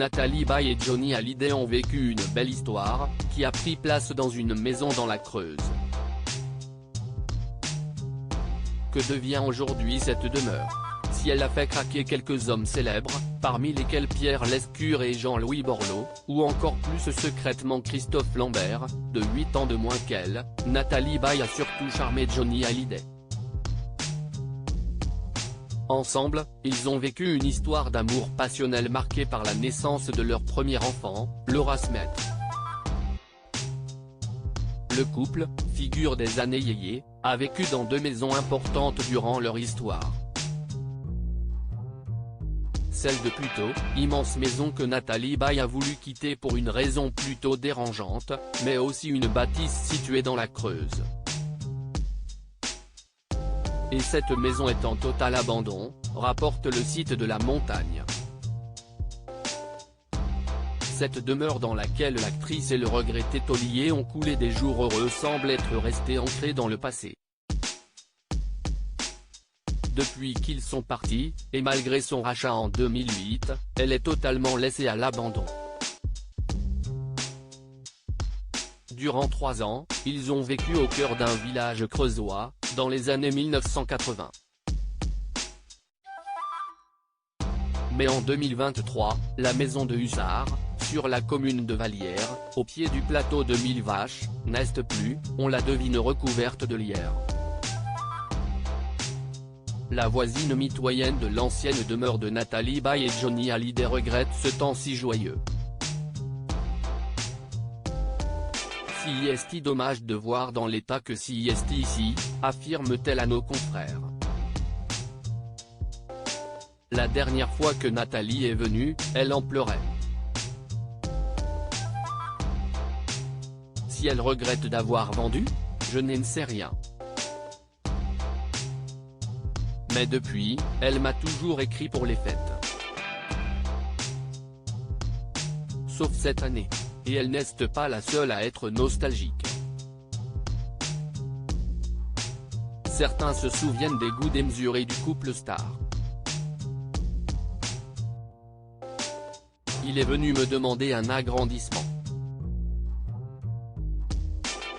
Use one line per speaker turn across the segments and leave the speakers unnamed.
Nathalie Baye et Johnny Hallyday ont vécu une belle histoire, qui a pris place dans une maison dans la Creuse. Que devient aujourd'hui cette demeure? Si elle a fait craquer quelques hommes célèbres, parmi lesquels Pierre Lescure et Jean-Louis Borloo, ou encore plus secrètement Christophe Lambert, de 8 ans de moins qu'elle, Nathalie Baye a surtout charmé Johnny Hallyday. Ensemble, ils ont vécu une histoire d'amour passionnel marquée par la naissance de leur premier enfant, Laura Smet. Le couple, figure des années yéyé, a vécu dans 2 maisons importantes durant leur histoire. Celle de Puteaux, immense maison que Nathalie Baye a voulu quitter pour une raison plutôt dérangeante, mais aussi une bâtisse située dans la Creuse. Et cette maison est en total abandon, rapporte le site de la Montagne. Cette demeure dans laquelle l'actrice et le regretté taulier ont coulé des jours heureux semble être restée ancrée dans le passé. Depuis qu'ils sont partis, et malgré son rachat en 2008, elle est totalement laissée à l'abandon. Durant 3 ans, ils ont vécu au cœur d'un village creusois, dans les années 1980. Mais en 2023, la maison de Hussard, sur la commune de Vallières, au pied du plateau de 1000 vaches, n'est plus, on la devine recouverte de lierre. La voisine mitoyenne de l'ancienne demeure de Nathalie Baye et Johnny Hallyday regrette ce temps si joyeux. C'est dommage de voir dans l'état que c'est ici, affirme-t-elle à nos confrères. La dernière fois que Nathalie est venue, elle en pleurait. Si elle regrette d'avoir vendu, je n'en sais rien. Mais depuis, elle m'a toujours écrit pour les fêtes. Sauf cette année. Et elle n'est pas la seule à être nostalgique. Certains se souviennent des goûts démesurés du couple star. Il est venu me demander un agrandissement.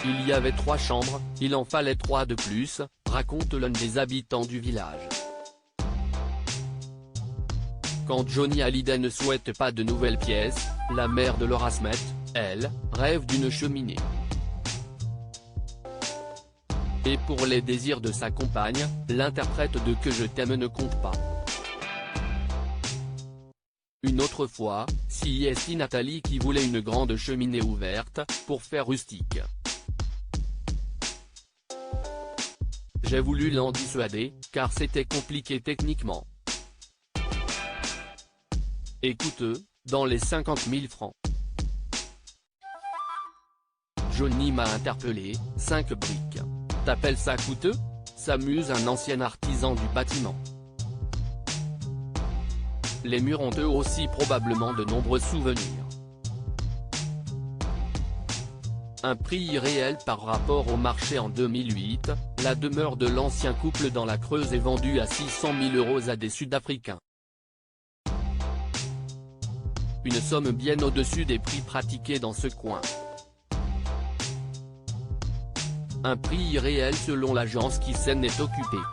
Il y avait 3 chambres, il en fallait 3 de plus, raconte l'un des habitants du village. Quand Johnny Hallyday ne souhaite pas de nouvelles pièces, la mère de Laura Smet, elle, rêve d'une cheminée. Et pour les désirs de sa compagne, l'interprète de Que je t'aime ne compte pas. Une autre fois, c'est Nathalie qui voulait une grande cheminée ouverte, pour faire rustique. J'ai voulu l'en dissuader, car c'était compliqué techniquement. Et coûteux, dans les 50 000 francs. Johnny m'a interpellé, 5 briques. T'appelles ça coûteux? S'amuse un ancien artisan du bâtiment. Les murs ont eux aussi probablement de nombreux souvenirs. Un prix irréel par rapport au marché en 2008, la demeure de l'ancien couple dans la Creuse est vendue à 600 000 € à des Sud-Africains. Une somme bien au-dessus des prix pratiqués dans ce coin. Un prix irréel selon l'agence qui s'en est occupée.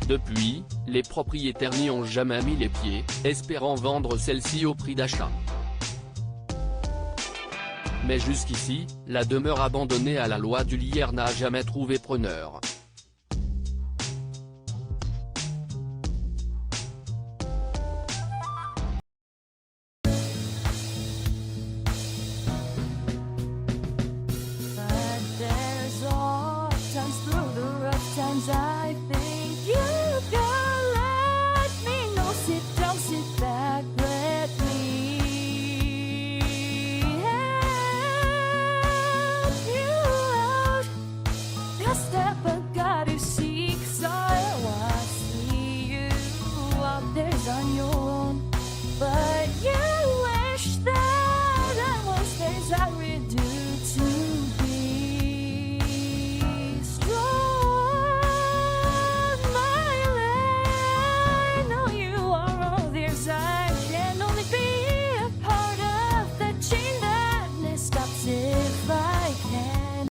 Depuis, les propriétaires n'y ont jamais mis les pieds, espérant vendre celle-ci au prix d'achat. Mais jusqu'ici, la demeure abandonnée à la loi du lierre n'a jamais trouvé preneur.